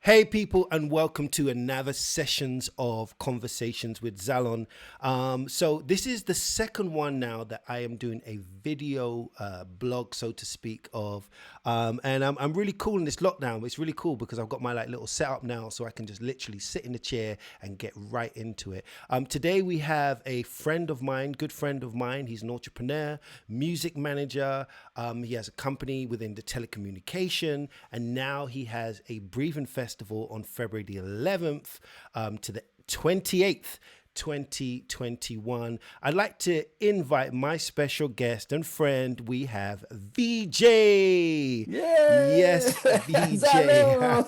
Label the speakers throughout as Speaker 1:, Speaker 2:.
Speaker 1: Hey people, and welcome to another sessions of conversations with Zalon. So this is the second one now that I am doing a video blog, so to speak, of, and I'm really cool in this lockdown. It's really cool because I've got my little setup now, so I can just literally sit in the chair and get right into it. Today we have a friend of mine, good friend of mine. He's an entrepreneur, music manager. He has a company within the telecommunication, and now he has a breathing festival on February the 11th to the 28th. 2021. I'd like to invite my special guest and friend. We have VJ.
Speaker 2: Yay!
Speaker 1: Yes, VJ.
Speaker 2: Zalon!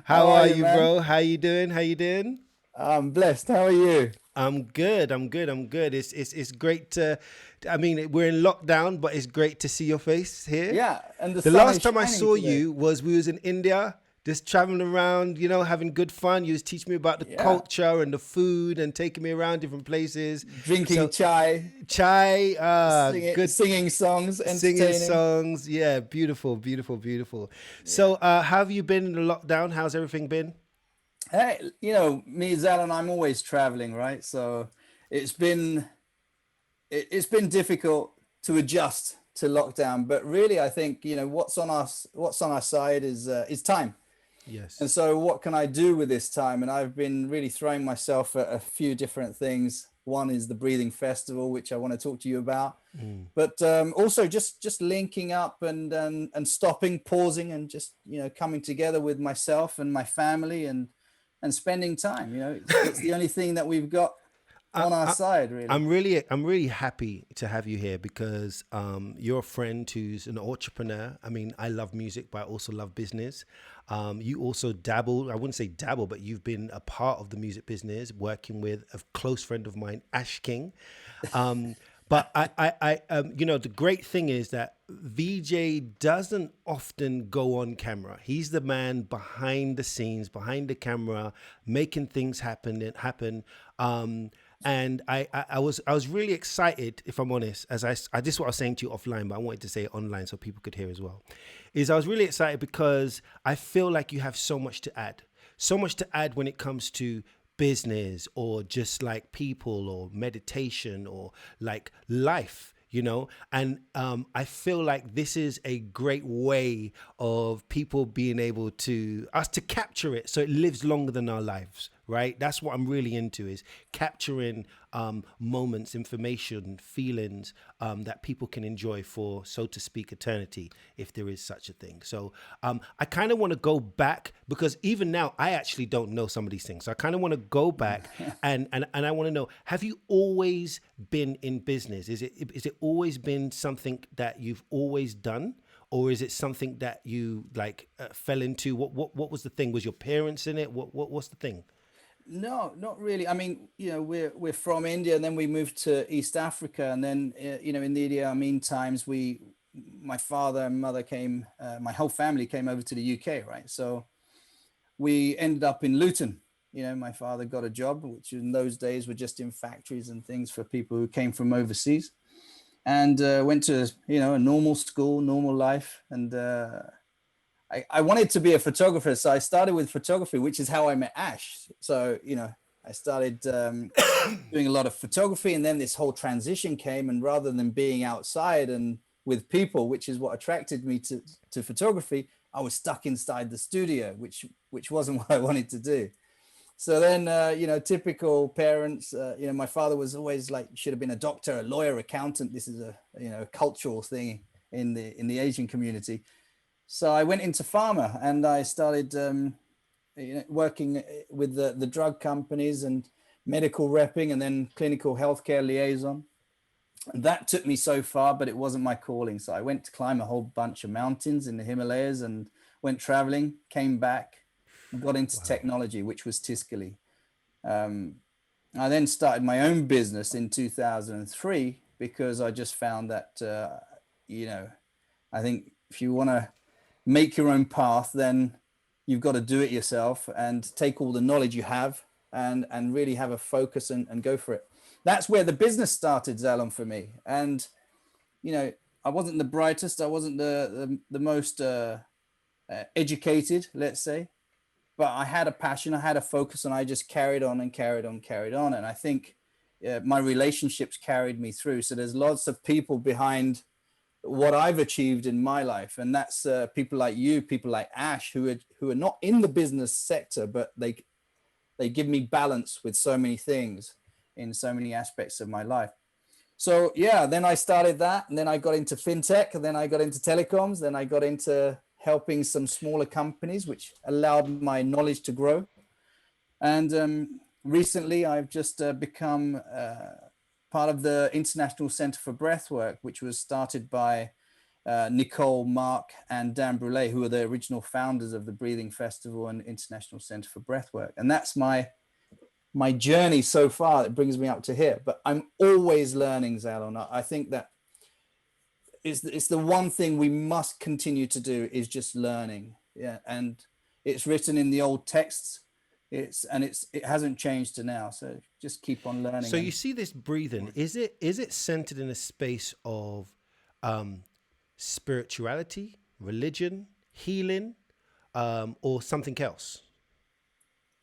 Speaker 2: How
Speaker 1: How
Speaker 2: are
Speaker 1: are
Speaker 2: you,
Speaker 1: you,
Speaker 2: man?
Speaker 1: bro? How you doing? How you doing?
Speaker 2: I'm blessed. How are you?
Speaker 1: I'm good. I'm good. I'm good. It's great to. I mean, we're in lockdown, but it's great to see your face here.
Speaker 2: Yeah, and the
Speaker 1: The
Speaker 2: sun
Speaker 1: last
Speaker 2: is
Speaker 1: time I
Speaker 2: shining
Speaker 1: saw
Speaker 2: today.
Speaker 1: you was we was in India, just traveling around, having good fun. You was teaching me about the
Speaker 2: Yeah,
Speaker 1: culture and the food and taking me around different places.
Speaker 2: drinking
Speaker 1: So,
Speaker 2: chai,
Speaker 1: chai, good
Speaker 2: singing songs,
Speaker 1: singing
Speaker 2: entertaining.
Speaker 1: songs. Yeah, beautiful, beautiful, beautiful. So, how have you been in the lockdown? How's everything been?
Speaker 2: Hey, me, Zalon, I'm always traveling, right? So it's been it's been difficult to adjust to lockdown, but really, I think what's on our side is time. And
Speaker 1: Yes.
Speaker 2: so, what can I do with this time? And I've been really throwing myself at a few different things. One is the Breathing Festival, which I want to talk to you about,
Speaker 1: Mm.
Speaker 2: but also just linking up and stopping, pausing, and just coming together with myself and my family and spending time. It's the only thing that we've got
Speaker 1: I,
Speaker 2: on our
Speaker 1: I,
Speaker 2: side, really.
Speaker 1: I'm really happy to have you here because you're a friend who's an entrepreneur. I mean, I love music, but I also love business. You also dabble. I wouldn't say dabble, but you've been a part of the music business, working with a close friend of mine, Ash King. Um, but the great thing is that VJ doesn't often go on camera. He's the man behind the scenes, behind the camera, making things happen. And I was really excited, if I'm honest, as this is what I was saying to you offline, but I wanted to say it online so people could hear as well. Is I was really excited because I feel like you have so much to add when it comes to business or just like people or meditation or like life, and I feel like this is a great way of people being able to us to capture it so it lives longer than our lives, right? That's what I'm really into, is capturing moments, information, feelings that people can enjoy for, so to speak, eternity, if there is such a thing. So I kind of want to go back because even now I actually don't know some of these things. So I kind of want to go back and I want to know: have you always been in business? Is it always been something that you've always done? Or is it something that you fell into? What was the thing? Was your parents in it? What's the thing?
Speaker 2: No, not really. I mean, we're from India, and then we moved to East Africa, and then in the Idi Amin times, my father and mother came, my whole family came over to the UK, right? So we ended up in Luton. My father got a job, which in those days were just in factories and things for people who came from overseas, and went to a normal school, normal life, and I wanted to be a photographer, so I started with photography, which is how I met Ash. So, I started doing a lot of photography, and then this whole transition came. And rather than being outside and with people, which is what attracted me to photography, I was stuck inside the studio, which wasn't what I wanted to do. So then, typical parents, my father was always like, should have been a doctor, a lawyer, accountant. This is a cultural thing in the Asian community. So I went into pharma and I started working with the drug companies and medical repping and then clinical healthcare liaison. And that took me so far, but it wasn't my calling. So I went to climb a whole bunch of mountains in the Himalayas and went traveling, came back, and got into
Speaker 1: Wow.
Speaker 2: technology, which was Tiscali. Um, I then started my own business in 2003 because I just found that, you know, I think if you want to make your own path, then you've got to do it yourself and take all the knowledge you have and really have a focus and go for it. That's where the business started, Zalon, for me. And you know, I wasn't the brightest, I wasn't the most educated, let's say, but I had a passion, I had a focus, and I just carried on and carried on, carried on. And I think my relationships carried me through. So there's lots of people behind what I've achieved in my life, and that's people like you, people like Ash, who are not in the business sector, but they give me balance with so many things in so many aspects of my life. So yeah, then I started that, and then I got into fintech, and then I got into telecoms, then I got into helping some smaller companies, which allowed my knowledge to grow. And recently, I've just become part of the International Center for Breathwork, which was started by Nicole, Mark, and Dan Brule, who are the original founders of the Breathing Festival and International Center for Breathwork. And that's my journey so far that brings me up to here. But I'm always learning, Zalon. I think that it's the one thing we must continue to do, is just learning. Yeah, and it's written in the old texts. It hasn't changed to now. So just keep on learning.
Speaker 1: So you see this breathing, is it centered in a space of spirituality, religion, healing, or something else?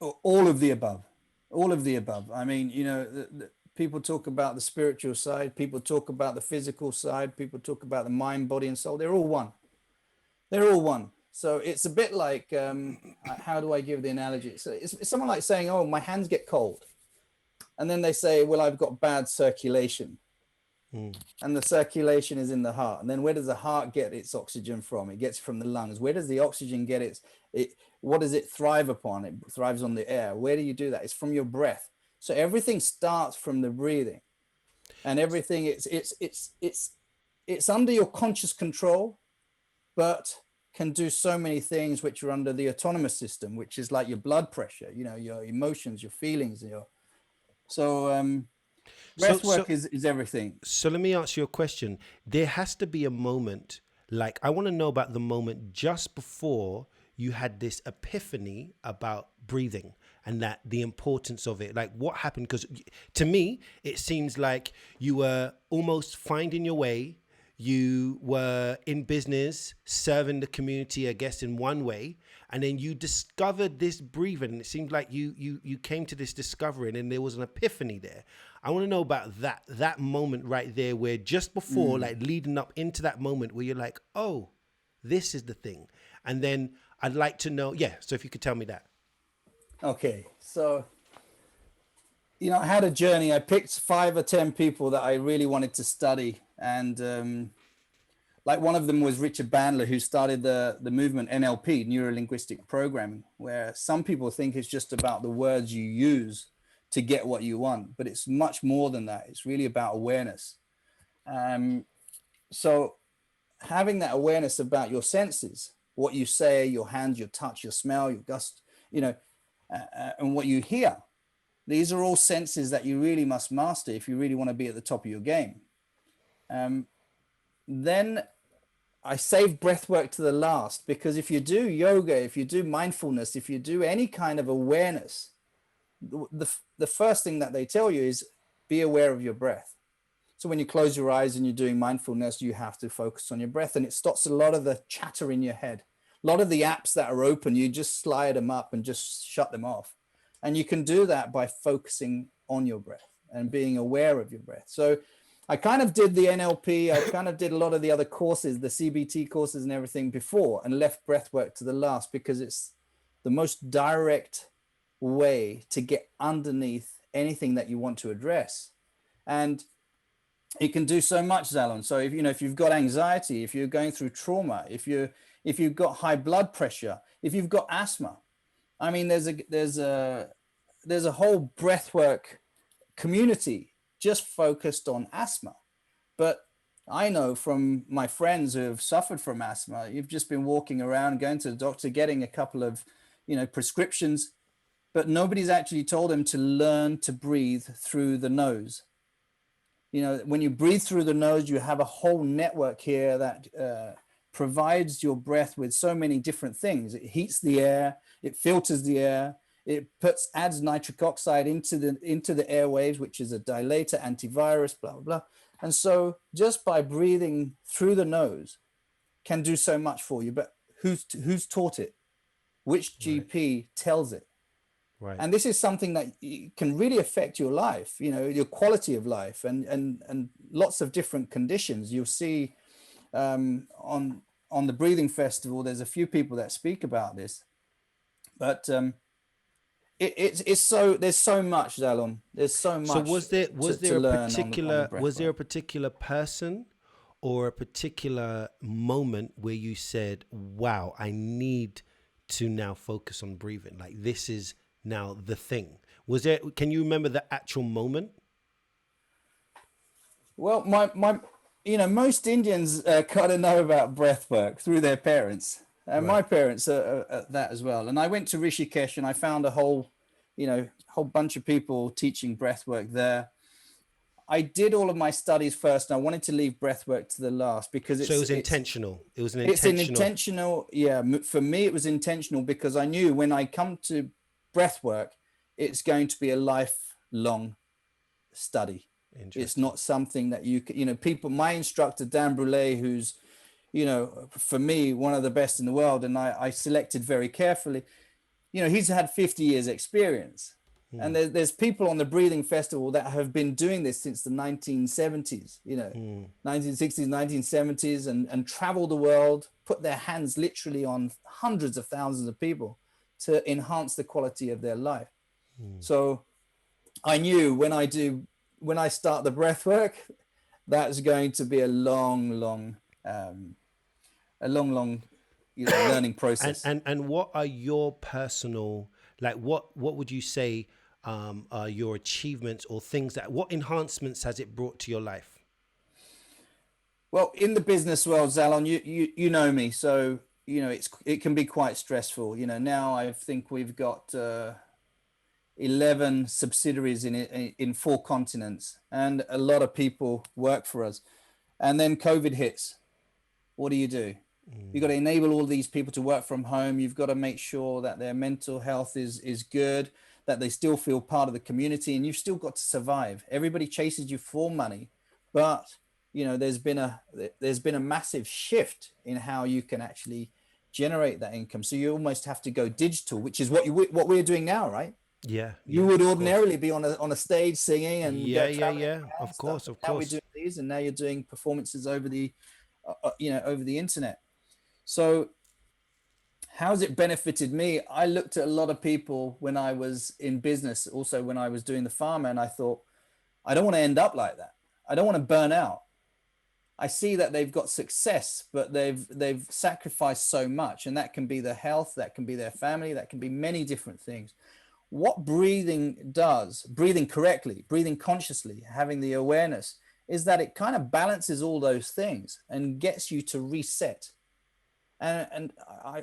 Speaker 2: All of the above. All of the above. I mean, people talk about the spiritual side, people talk about the physical side, people talk about the mind, body, and soul. They're all one. They're all one. So it's a bit like, how do I give the analogy? So it's someone like saying, oh, my hands get cold. And then they say, well, I've got bad circulation. And the circulation is in the heart. And then where does the heart get its oxygen from? It gets from the lungs. Where does the oxygen get what does it thrive upon? It thrives on the air. Where do you do that? It's from your breath. So everything starts from the breathing, and everything it's under your conscious control, but can do so many things which are under the autonomous system, which is like your blood pressure, your emotions, your feelings, breath work is everything.
Speaker 1: So let me ask you a question. There has to be a moment, like I want to know about the moment just before you had this epiphany about breathing and that the importance of it. Like what happened? Because to me, it seems like you were almost finding your way. You were in business, serving the community, I guess, in one way. And then you discovered this breathing. And it seemed like you came to this discovery, and then there was an epiphany there. I want to know about that moment right there, where just before, like leading up into that moment where you're like, oh, this is the thing. And then I'd like to know, so if you could tell me that.
Speaker 2: Okay, so, I had a journey. I picked 5 or 10 people that I really wanted to study. And like one of them was Richard Bandler, who started the movement NLP, Neuro-Linguistic Programming, where some people think it's just about the words you use to get what you want, but it's much more than that. It's really about awareness. So having that awareness about your senses, what you say, your hands, your touch, your smell, your gust, and what you hear, these are all senses that you really must master if you really want to be at the top of your game. Then I save breath work to the last, because if you do yoga, if you do mindfulness, if you do any kind of awareness, the first thing that they tell you is be aware of your breath. So when you close your eyes and you're doing mindfulness, you have to focus on your breath, and it stops a lot of the chatter in your head. A lot of the apps that are open, you just slide them up and just shut them off. And you can do that by focusing on your breath and being aware of your breath. So I kind of did the NLP, I kind of did a lot of the other courses, the CBT courses and everything before, and left breathwork to the last, because it's the most direct way to get underneath anything that you want to address. And it can do so much, Zalon. So if you've got anxiety, if you're going through trauma, if you've got high blood pressure, if you've got asthma, I mean, there's a whole breathwork community just focused on asthma. But I know from my friends who have suffered from asthma, you've just been walking around, going to the doctor, getting a couple of, prescriptions, but nobody's actually told them to learn to breathe through the nose. When you breathe through the nose, you have a whole network here that provides your breath with so many different things. It heats the air, it filters the air, it adds nitric oxide into the airwaves, which is a dilator, antivirus, blah, blah, blah. And so just by breathing through the nose can do so much for you. But who's taught it, which
Speaker 1: Right.
Speaker 2: GP tells it.
Speaker 1: Right.
Speaker 2: And this is something that can really affect your life, your quality of life, and lots of different conditions. You'll see on the breathing festival, there's a few people that speak about this, but it's so there's so much, Zalon. There's so
Speaker 1: So
Speaker 2: much to learn on the breath
Speaker 1: was there
Speaker 2: work.
Speaker 1: a particular person or a particular moment where you said, "Wow, I need to now focus on breathing. Like this is now the thing." Was there? Can you remember the actual moment?
Speaker 2: Well, my most Indians kind of know about breath work through their parents, and my
Speaker 1: Right.
Speaker 2: parents are that as well. And I went to Rishikesh and I found a whole bunch of people teaching breath work there. I did all of my studies first, and I wanted to leave breathwork to the last because
Speaker 1: So it was intentional. It was an
Speaker 2: it's an
Speaker 1: intentional.
Speaker 2: intentional. Yeah, for me, it was intentional because I knew when I come to breathwork, it's going to be a lifelong study. It's
Speaker 1: Interesting.
Speaker 2: not something that people. My instructor Dan Brule, who's for me one of the best in the world, and I selected very carefully. He's had 50 years experience, and there's people on the breathing festival that have been doing this since the 1970s, 1960s, 1970s, and traveled the world, put their hands literally on hundreds of thousands of people to enhance the quality of their life. So I knew when I start the breath work, that's going to be um, a long learning process.
Speaker 1: And what are your personal, like what would you say are your achievements or things that what enhancements has it brought to your life?
Speaker 2: Well, in the business world, Zalon, you know me, so it can be quite stressful. Now I think we've got 11 subsidiaries in 4 continents, and a lot of people work for us. And then COVID hits. What do? You've got to enable all these people to work from home. You've got to make sure that their mental health is good, that they still feel part of the community, and you've still got to survive. Everybody chases you for money, but there's been a massive shift in how you can actually generate that income. So you almost have to go digital, which is what we're doing now, right?
Speaker 1: Yeah,
Speaker 2: You
Speaker 1: yeah,
Speaker 2: would
Speaker 1: of course.
Speaker 2: ordinarily be on a stage singing and
Speaker 1: Yeah,
Speaker 2: go
Speaker 1: yeah,
Speaker 2: traveling
Speaker 1: yeah.
Speaker 2: around and
Speaker 1: Of
Speaker 2: stuff.
Speaker 1: course,
Speaker 2: And
Speaker 1: of
Speaker 2: now we're
Speaker 1: course.
Speaker 2: doing these, and now you're doing performances over over the internet. So how's it benefited me? I looked at a lot of people when I was in business, also when I was doing the farmer, and I thought, I don't want to end up like that. I don't want to burn out. I see that they've got success, but they've sacrificed so much, and that can be their health, that can be their family, that can be many different things. What breathing does, breathing correctly, breathing consciously, having the awareness, is that it kind of balances all those things and gets you to reset. And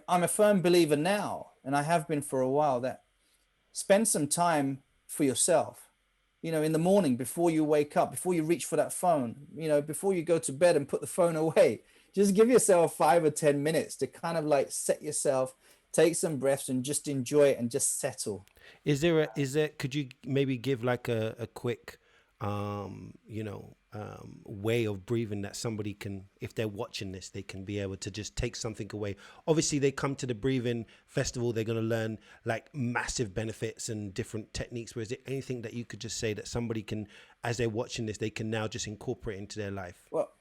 Speaker 2: I'm a firm believer now, and I have been for a while, that spend some time for yourself. In the morning before you wake up, before you reach for that phone, before you go to bed and put the phone away, just give yourself 5 or 10 minutes to kind of like set yourself, take some breaths and just enjoy it and just settle.
Speaker 1: Is there could you maybe give like a quick way of breathing that somebody can, if they're watching this, they can be able to just take something away. Obviously they come to the breathing festival, they're going to learn like massive benefits and different techniques, but is there anything that you could just say that somebody can, as they're watching this, they can now just incorporate into their life?
Speaker 2: Well,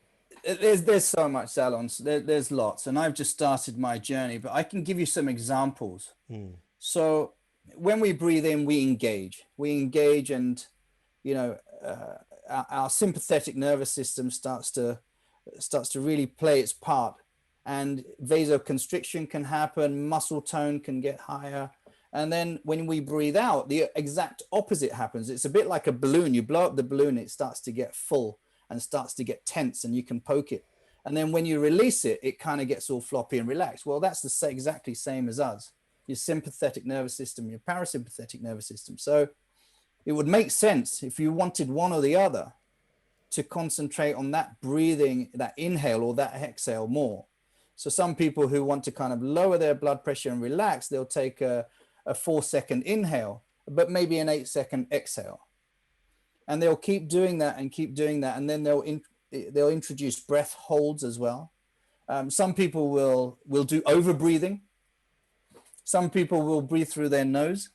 Speaker 2: there's so much, Zalon. There's lots, and I've just started my journey, but I can give you some examples. So when we breathe in, we engage, and you know our sympathetic nervous system starts to really play its part, and vasoconstriction can happen, muscle tone can get higher. And then when we breathe out, the exact opposite happens. It's a bit like a balloon. You blow up the balloon, it starts to get full and starts to get tense, and you can poke it. And then when you release it, it kind of gets all floppy and relaxed. Well, that's exactly same as us, your sympathetic nervous system, your parasympathetic nervous system. So it would make sense if you wanted one or the other to concentrate on that breathing, that inhale or that exhale more. So some people who want to kind of lower their blood pressure and relax, they'll take a 4-second inhale, but maybe an 8-second exhale. And they'll keep doing that and keep doing that. And then they'll introduce breath holds as well. Some people will do over breathing. Some people will breathe through their nose.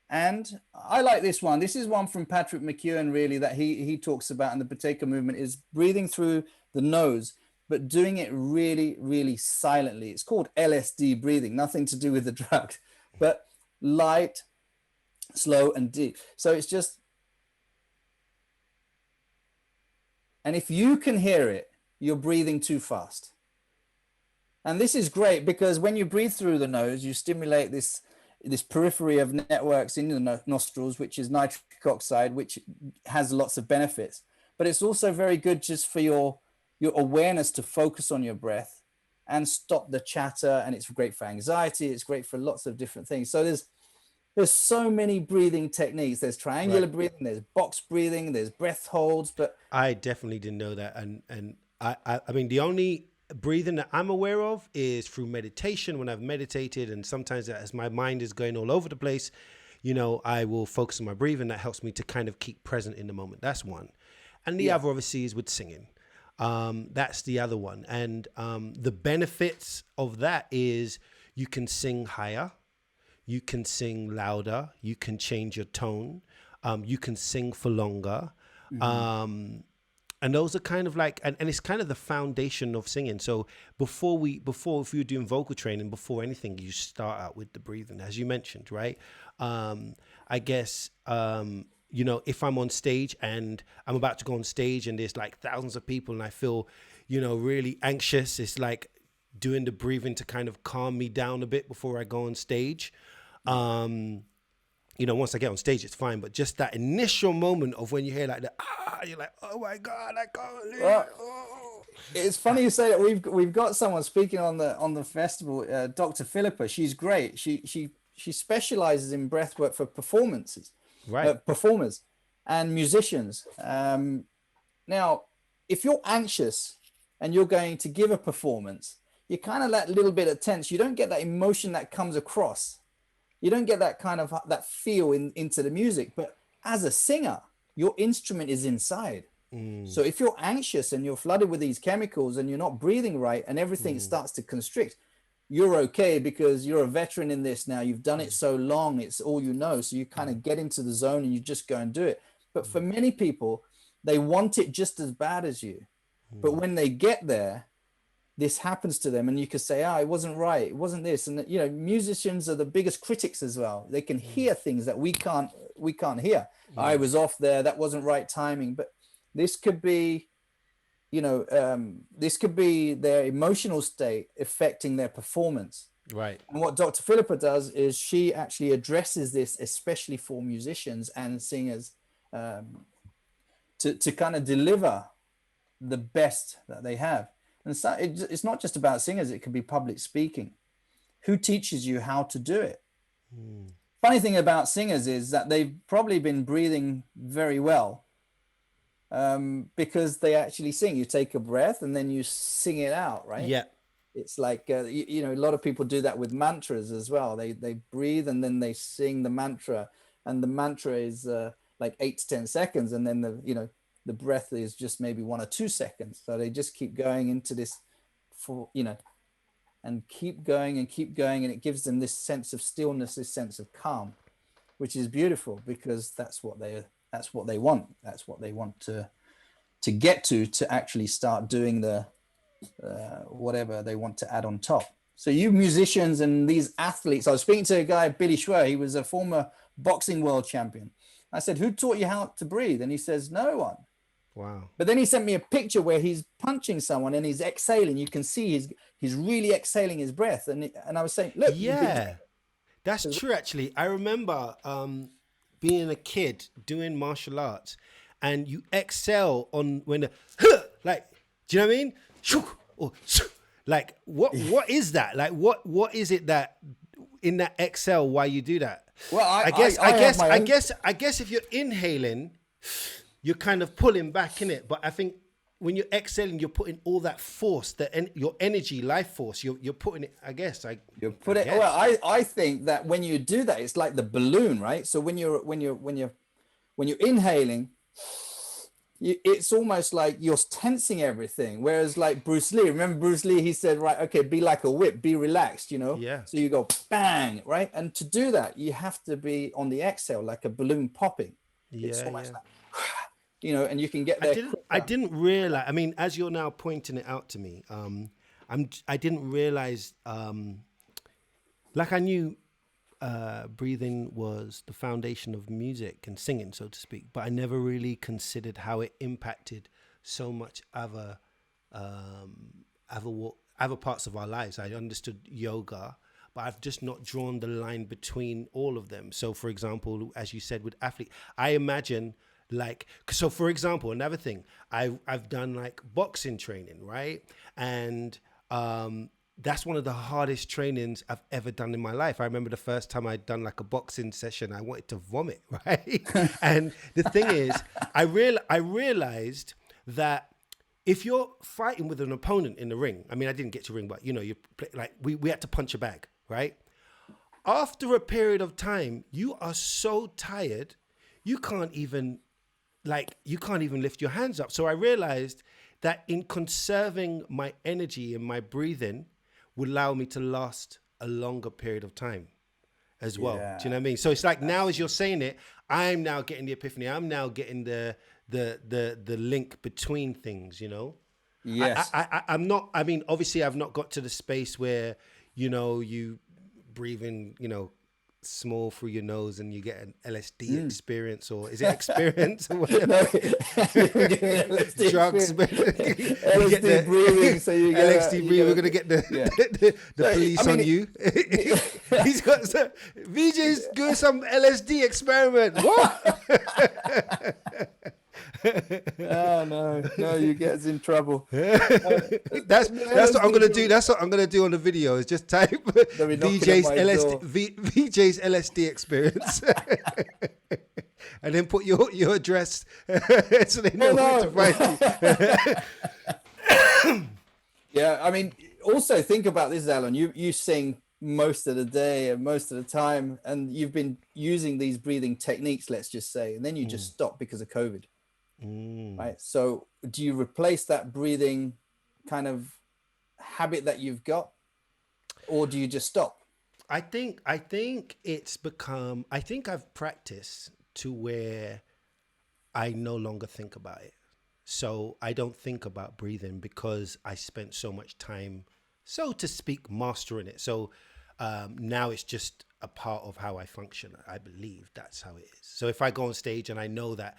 Speaker 2: And I like this one. This is one from Patrick McEwen, really, that he talks about in the Buteyko movement, is breathing through the nose, but doing it really, really silently. It's called LSD breathing, nothing to do with the drug, but light, slow, and deep. So it's just, and if you can hear it, you're breathing too fast. And this is great because when you breathe through the nose, you stimulate this periphery of networks in the nostrils, which is nitric oxide, which has lots of benefits. But it's also very good just for your awareness to focus on your breath and stop the chatter. And it's great for anxiety. It's great for lots of different things. So there's so many breathing techniques. There's triangular breathing, there's box breathing, there's breath holds. But
Speaker 1: I definitely didn't know that. And I mean, the only breathing that I'm aware of is through meditation, when I've meditated, and sometimes as my mind is going all over the place, you know, I will focus on my breathing. That helps me to kind of keep present in the moment. That's one. And the other obviously is with singing. That's the other one. And the benefits of that is you can sing higher, you can sing louder, you can change your tone, you can sing for longer. And those are kind of like, and it's kind of the foundation of singing. So if you're doing vocal training, before anything, you start out with the breathing, as you mentioned, right? I guess, you know, if I'm on stage and I'm about to go on stage and there's like thousands of people and I feel, you know, really anxious, it's like doing the breathing to kind of calm me down a bit before I go on stage. You know, once I get on stage, it's fine. But just that initial moment of when you hear like the you're like, oh my God, I can't believe it. Oh.
Speaker 2: It's funny you say that. We've got someone speaking on the festival, Dr. Philippa. She's great. She specializes in breathwork for performers and musicians. Now, if you're anxious and you're going to give a performance, you kind of that little bit of tense. You don't get that emotion that comes across. You don't get that kind of that feel into the music. But as a singer, your instrument is inside. So if you're anxious and you're flooded with these chemicals and you're not breathing right and everything starts to constrict, you're okay because you're a veteran in this now. You've done it so long, it's all you know. So you kind of get into the zone and you just go and do it. But for many people, they want it just as bad as you. But when they get there, this happens to them and you can say, it wasn't right, it wasn't this. And you know, musicians are the biggest critics as well. They can hear things that we can't hear. I was off there, that wasn't right timing. But this could be, you know, this could be their emotional state affecting their performance.
Speaker 1: Right.
Speaker 2: And what Dr. Philippa does is she actually addresses this, especially for musicians and singers, to kind of deliver the best that they have. And so it's not just about singers, it could be public speaking. Who teaches you how to do it? Funny thing about singers is that they've probably been breathing very well because they actually sing. You take a breath and then you sing it out, right?
Speaker 1: Yeah.
Speaker 2: It's like, you know, a lot of people do that with mantras as well. They breathe and then they sing the mantra, and the mantra is like 8 to 10 seconds. And then the breath is just maybe 1 or 2 seconds. So they just keep going into this and keep going. And it gives them this sense of stillness, this sense of calm, which is beautiful because that's what they want. That's what they want to get to actually start doing the whatever they want to add on top. So you musicians and these athletes, I was speaking to a guy, Billy Schwer, he was a former boxing world champion. I said, who taught you how to breathe? And he says, no one.
Speaker 1: Wow.
Speaker 2: But then he sent me a picture where he's punching someone and he's exhaling. You can see he's really exhaling his breath. And I was saying, look.
Speaker 1: Yeah, that's true, actually. I remember being a kid doing martial arts, and you exhale on when the, like, do you know what I mean? Like, what is that? Like, what is it that in that exhale why you do that?
Speaker 2: Well, I
Speaker 1: guess if you're inhaling, you're kind of pulling back in it. But I think when you're exhaling, you're putting all that force, your energy, life force. You're putting it. I guess
Speaker 2: Well, I think that when you do that, it's like the balloon, right? So when you're inhaling, it's almost like you're tensing everything. Whereas like Bruce Lee, remember Bruce Lee, he said, right, okay, be like a whip, be relaxed, you know?
Speaker 1: Yeah.
Speaker 2: So you go bang, right? And to do that, you have to be on the exhale, like a balloon popping. It's
Speaker 1: Yeah,
Speaker 2: almost
Speaker 1: yeah.
Speaker 2: like, and you can get there
Speaker 1: I
Speaker 2: quicker.
Speaker 1: didn't realize. I mean, as you're now pointing it out to me, I didn't realize. Like I knew, breathing was the foundation of music and singing, so to speak, but I never really considered how it impacted so much other parts of our lives. I understood yoga, but I've just not drawn the line between all of them. So, for example, as you said with athlete, I imagine like so. For example, another thing, I've done like boxing training, right? And that's one of the hardest trainings I've ever done in my life. I remember the first time I'd done like a boxing session, I wanted to vomit, right? And the thing is, I realized that if you're fighting with an opponent in the ring, I mean, I didn't get to ring, but you play, like we had to punch a bag, right? After a period of time, you are so tired, you can't even you can't even lift your hands up. So I realized that in conserving my energy and my breathing would allow me to last a longer period of time as well.
Speaker 2: Yeah,
Speaker 1: Do you know what I mean? So it's like now as you're
Speaker 2: absolutely.
Speaker 1: saying it, I'm now getting the epiphany. I'm now getting the link between things, you know?
Speaker 2: Yes.
Speaker 1: I'm not, I mean, obviously I've not got to the space where, you breathe in, small through your nose and you get an LSD
Speaker 2: Mm.
Speaker 1: experience, or is it experience or
Speaker 2: No,
Speaker 1: whatever?
Speaker 2: you're getting LSD
Speaker 1: Drugs,
Speaker 2: experience.
Speaker 1: man. You get
Speaker 2: LSD breathing,
Speaker 1: the
Speaker 2: so you get a,
Speaker 1: LSD breathe. We're gonna get the
Speaker 2: yeah.
Speaker 1: the
Speaker 2: So I
Speaker 1: police on
Speaker 2: mean,
Speaker 1: you.
Speaker 2: it,
Speaker 1: He's got some, VJ's doing some LSD experiment. What?
Speaker 2: oh no, no, you get us in trouble. The
Speaker 1: That's what I'm
Speaker 2: LSD
Speaker 1: gonna do.
Speaker 2: thing,
Speaker 1: That's what I'm gonna do on the video. Is just type
Speaker 2: they'll be knocking at
Speaker 1: VJ's
Speaker 2: my
Speaker 1: LSD
Speaker 2: door.
Speaker 1: VJ's LSD experience, and then put your address so they
Speaker 2: Oh
Speaker 1: know where to find you.
Speaker 2: no. Yeah, I mean, also think about this, Zalon. You sing most of the day and most of the time, and you've been using these breathing techniques, let's just say, and then you just stop because of COVID,
Speaker 1: Mm.
Speaker 2: right? So do you replace that breathing kind of habit that you've got, or do you just stop?
Speaker 1: I think it's become. I think I've practiced to where I no longer think about it. So I don't think about breathing because I spent so much time, so to speak, mastering it. So now it's just a part of how I function. I believe that's how it is. So if I go on stage and I know that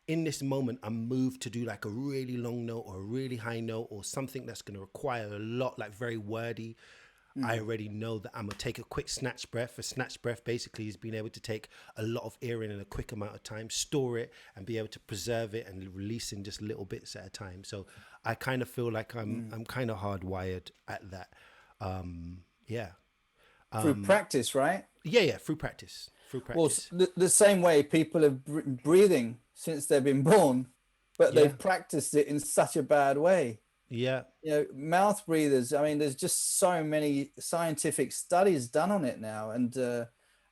Speaker 1: in this moment I'm moved to do like a really long note or a really high note or something that's going to require a lot, like very wordy. I
Speaker 2: Mm.
Speaker 1: already know that I'm gonna take a quick snatch breath. A snatch breath basically is being able to take a lot of air in a quick amount of time, store it, and be able to preserve it and release in just little bits at a time. So I kind of feel like
Speaker 2: Mm.
Speaker 1: I'm kind of hardwired at that. Yeah,
Speaker 2: Through practice, right?
Speaker 1: yeah. Through
Speaker 2: Well,
Speaker 1: practice.
Speaker 2: the same way people have breathing since they've been born, but
Speaker 1: Yeah,
Speaker 2: they've practiced it in such a bad way.
Speaker 1: yeah.
Speaker 2: Mouth breathers. I mean, there's just so many scientific studies done on it now. And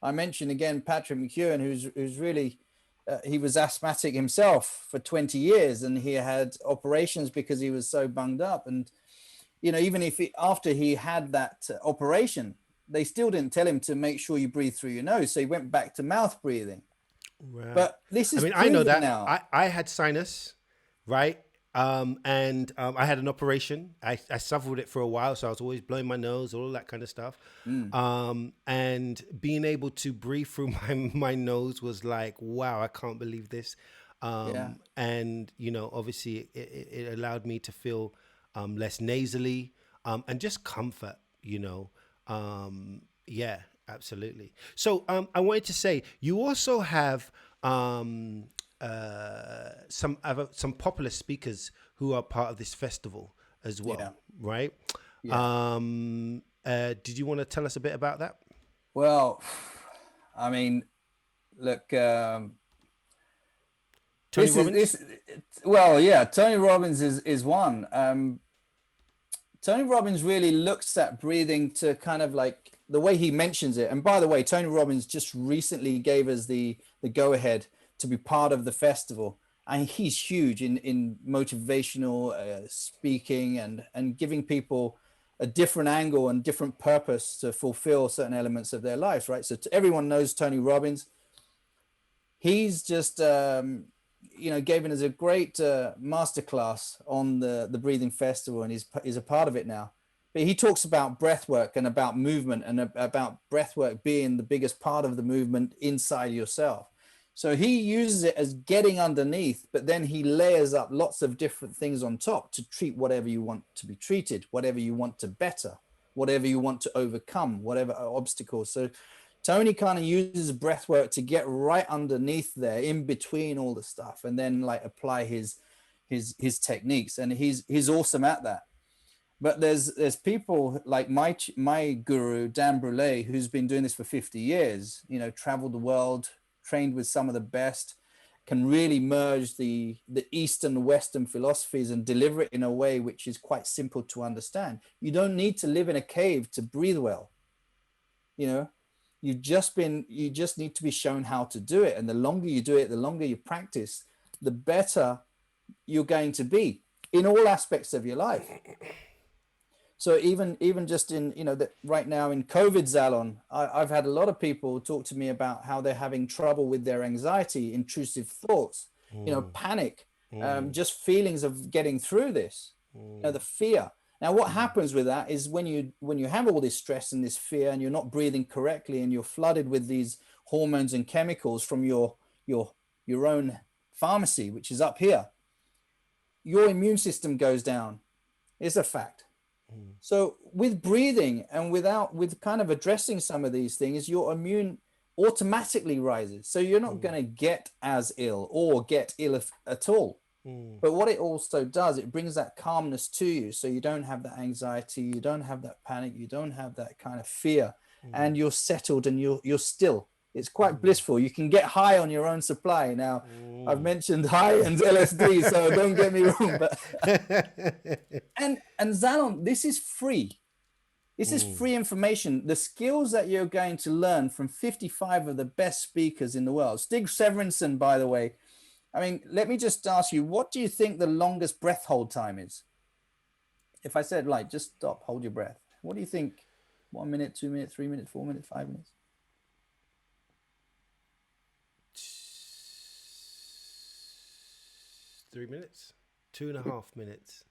Speaker 2: I mentioned again Patrick McEwen, who's really he was asthmatic himself for 20 years, and he had operations because he was so bunged up. And even if after he had that operation, they still didn't tell him to make sure you breathe through your nose, so he went back to mouth breathing.
Speaker 1: Right.
Speaker 2: But this
Speaker 1: I
Speaker 2: is
Speaker 1: mean, I know
Speaker 2: proven
Speaker 1: that.
Speaker 2: now.
Speaker 1: I had sinus, right? And I had an operation. I suffered with it for a while, so I was always blowing my nose, all that kind of stuff.
Speaker 2: Mm,
Speaker 1: And being able to breathe through my nose was like, wow, I can't believe this.
Speaker 2: yeah.
Speaker 1: And obviously, it allowed me to feel less nasally and just comfort. Yeah, absolutely. So I wanted to say you also have some popular speakers who are part of this festival as
Speaker 2: Yeah.
Speaker 1: well, right?
Speaker 2: Yeah.
Speaker 1: Did you want to tell us a bit about that?
Speaker 2: Well, I mean, look,
Speaker 1: Tony Robbins?
Speaker 2: well, yeah, Tony Robbins is one. Tony Robbins really looks at breathing to kind of like the way he mentions it. And by the way, Tony Robbins just recently gave us the go ahead to be part of the festival. And he's huge in motivational speaking and giving people a different angle and different purpose to fulfill certain elements of their lives, right? So everyone knows Tony Robbins. He's just given us a great masterclass on the Breathing Festival, and is a part of it now. But he talks about breath work and about movement, and about breath work being the biggest part of the movement inside yourself. So he uses it as getting underneath, but then he layers up lots of different things on top to treat whatever you want to be treated, whatever you want to better, whatever you want to overcome, whatever obstacles. So Tony kind of uses breath work to get right underneath there, in between all the stuff, and then like apply his techniques. And he's awesome at that. But there's people like my guru, Dan Brule, who's been doing this for 50 years, traveled the world, trained with some of the best, can really merge the Eastern and Western philosophies and deliver it in a way which is quite simple to understand. You don't need to live in a cave to breathe well. You just need to be shown how to do it. And the longer you do it, the longer you practice, the better you're going to be in all aspects of your life. So even just in, that right now in COVID, Zalon, I've had a lot of people talk to me about how they're having trouble with their anxiety, intrusive thoughts, panic, just feelings of getting through this, the fear. Now, what happens with that is when you have all this stress and this fear, and you're not breathing correctly, and you're flooded with these hormones and chemicals from your own pharmacy, which is up here, your immune system goes down. It's a fact. So with breathing and with kind of addressing some of these things, your immune automatically rises. So you're not going to get as ill or get ill at all. But what it also does, it brings that calmness to you. So you don't have that anxiety, you don't have that panic, you don't have that kind of fear, and you're settled and you're still. It's quite blissful. You can get high on your own supply. Now, I've mentioned high and LSD, so don't get me wrong. But and Zalon, this is free. This is free information. The skills that you're going to learn from 55 of the best speakers in the world. Stig Severinsen, by the way. I mean, let me just ask you, what do you think the longest breath hold time is? If I said, like, just stop, hold your breath. What do you think? 1 minute, 2 minutes, 3 minutes, 4 minutes, 5 minutes?
Speaker 1: 3 minutes, 2.5 minutes,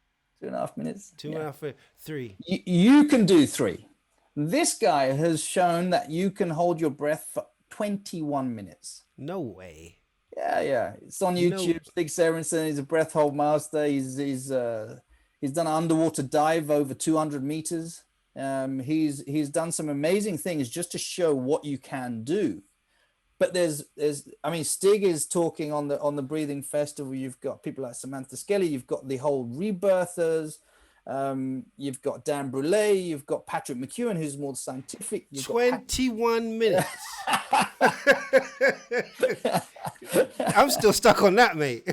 Speaker 2: 2.5 minutes,
Speaker 1: 2.5, 3.
Speaker 2: You can do 3. This guy has shown that you can hold your breath for 21 minutes.
Speaker 1: No way.
Speaker 2: Yeah. It's on YouTube. Stig Severinsen, he's a breath hold master. He's done an underwater dive over 200 meters. He's done some amazing things just to show what you can do. But Stig is talking on the Breathing Festival. You've got people like Samantha Skelly. You've got the whole rebirthers. You've got Dan Brule. You've got Patrick McEwen, who's more scientific.
Speaker 1: 21 minutes. I'm still stuck on that, mate.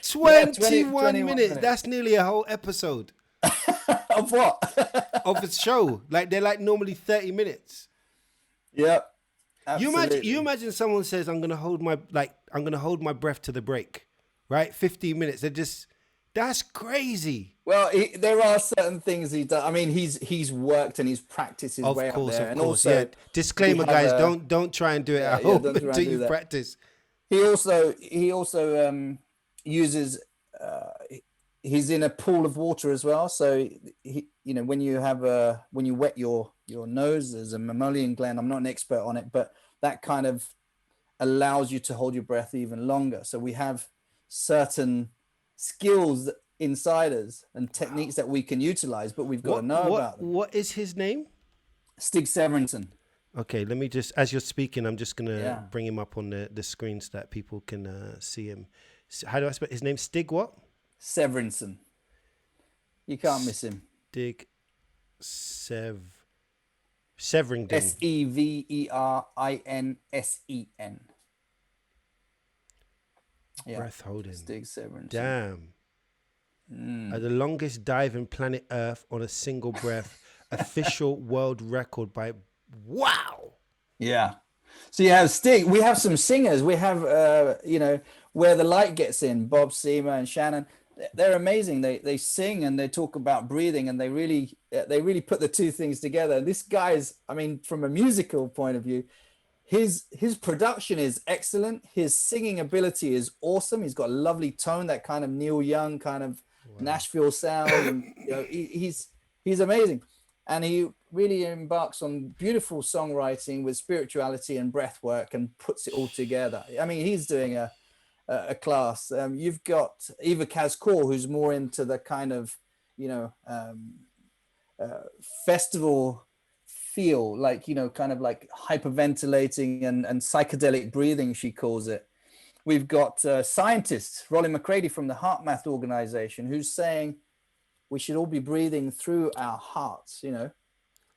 Speaker 1: 21 minutes. That's nearly a whole episode.
Speaker 2: Of what?
Speaker 1: Of a show. Like, they're like normally 30 minutes.
Speaker 2: Yep. Absolutely.
Speaker 1: You imagine someone says, I'm gonna hold my breath to the break, right? 15 minutes. That's crazy.
Speaker 2: Well, there are certain things he's done. I mean, he's worked and he's practiced his way up there.
Speaker 1: Of course. Also, disclaimer, guys, don't try and do it at home until you practice.
Speaker 2: He also uses. He's in a pool of water as well. So when you wet your nose, there's a mammalian gland. I'm not an expert on it, but that kind of allows you to hold your breath even longer. So we have certain skills inside us and techniques that we can utilize, but we've got to know about them.
Speaker 1: What is his name?
Speaker 2: Stig Severinsen.
Speaker 1: Okay, let me just, as you're speaking, I'm just going to bring him up on the screen so that people can see him. How do I spell his name? Stig what?
Speaker 2: Severinsen. You can't miss him.
Speaker 1: Stig Severington.
Speaker 2: Severinsen. Yeah.
Speaker 1: Breath holding.
Speaker 2: Stig Severinsen.
Speaker 1: Damn. The longest dive in planet Earth on a single breath. Official world record by... Wow.
Speaker 2: Yeah. So you have Sting. We have some singers. We have, Where the Light Gets In, Bob Seema and Shannon. They're amazing. They sing and they talk about breathing, and they really put the two things together. This guy's, I mean, from a musical point of view, his production is excellent. His singing ability is awesome. He's got a lovely tone, that kind of Neil Young kind of
Speaker 1: Wow.
Speaker 2: Nashville sound, and he's amazing. And he really embarks on beautiful songwriting with spirituality and breath work and puts it all together. I mean, he's doing a class. You've got Eva Kazkor, who's more into the kind of, you know, festival feel, like, kind of like hyperventilating and psychedelic breathing, she calls it. We've got scientists, Rolly McCready from the Heart Math organization, who's saying we should all be breathing through our hearts,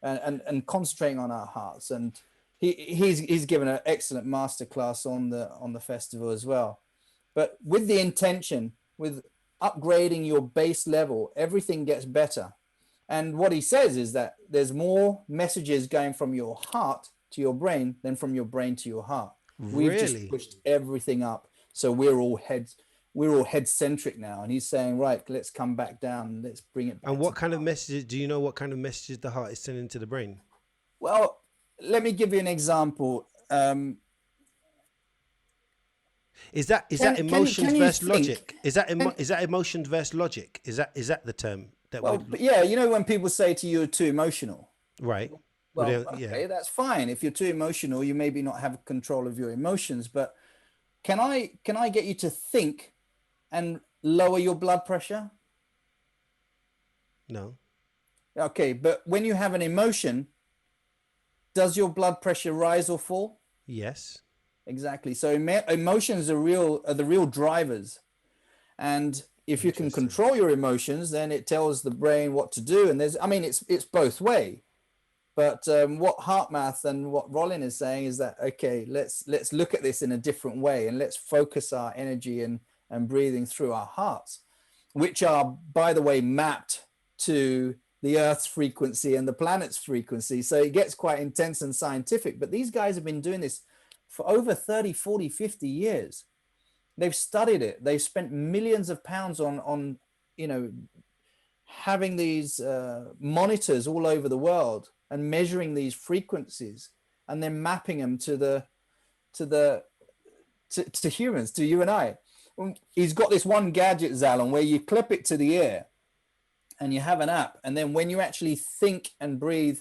Speaker 2: and concentrating on our hearts. And he's given an excellent masterclass on the festival as well. But with the intention, with upgrading your base level, everything gets better. And what he says is that there's more messages going from your heart to your brain than from your brain to your heart. We've just
Speaker 1: Really?
Speaker 2: pushed everything up, so we're all head centric now. And he's saying, right, let's come back down, let's bring it
Speaker 1: And
Speaker 2: back to
Speaker 1: what
Speaker 2: the
Speaker 1: kind of
Speaker 2: heart.
Speaker 1: messages do you know? What kind of messages the heart is sending to the brain?
Speaker 2: Well, let me give you an example.
Speaker 1: Is that emotions
Speaker 2: Can you
Speaker 1: versus
Speaker 2: think?
Speaker 1: logic? Is that
Speaker 2: Can,
Speaker 1: is that emotions versus logic? Is that the term that
Speaker 2: well,
Speaker 1: would
Speaker 2: but yeah, when people say to you, you're too emotional.
Speaker 1: right? Would
Speaker 2: Well,
Speaker 1: yeah.
Speaker 2: okay, that's fine. If you're too emotional, you maybe not have control of your emotions. But can I get you to think and lower your blood pressure?
Speaker 1: No.
Speaker 2: Okay, but when you have an emotion, does your blood pressure rise or fall?
Speaker 1: Yes.
Speaker 2: Exactly. So emotions are the real drivers. And if you can
Speaker 1: Interesting.
Speaker 2: control your emotions, then it tells the brain what to do. And I mean, it's both way. But what HeartMath and what Rollin is saying is that, okay, let's look at this in a different way, and let's focus our energy and breathing through our hearts, which are, by the way, mapped to the Earth's frequency and the planet's frequency. So it gets quite intense and scientific. But these guys have been doing this for over 30, 40, 50 years. They've studied it. They've spent millions of pounds on you know, having these monitors all over the world and measuring these frequencies, and then mapping them to the to humans, to you and I. He's got this one gadget, Zalon, where you clip it to the ear and you have an app, and then when you actually think and breathe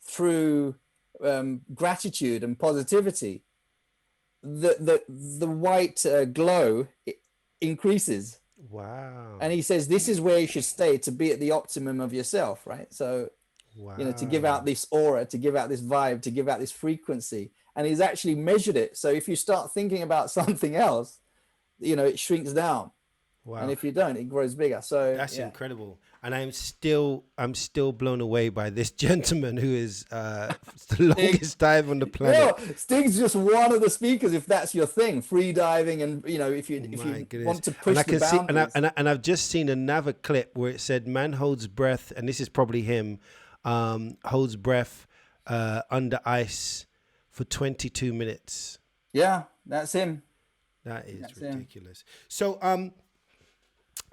Speaker 2: through gratitude and positivity, the white glow increases.
Speaker 1: Wow.
Speaker 2: And he says this is where you should stay to be at the optimum of yourself, right? So, to give out
Speaker 1: Wow.
Speaker 2: this aura, to give out this vibe, to give out this frequency. And he's actually measured it. So if you start thinking about something else, it shrinks down. And
Speaker 1: Wow.
Speaker 2: if you don't, it grows bigger. So
Speaker 1: That's
Speaker 2: yeah.
Speaker 1: incredible. And I'm still blown away by this gentleman who is the
Speaker 2: Sting,
Speaker 1: longest dive on the planet.
Speaker 2: Sting's just one of the speakers if that's your thing, free diving, and if
Speaker 1: My
Speaker 2: you
Speaker 1: goodness.
Speaker 2: want to
Speaker 1: And I
Speaker 2: push the
Speaker 1: can see
Speaker 2: boundaries.
Speaker 1: and I've just seen another clip where it said man holds breath, and this is probably him, holds breath under ice for 22 minutes.
Speaker 2: Yeah, that's him.
Speaker 1: That is
Speaker 2: That's him.
Speaker 1: ridiculous. So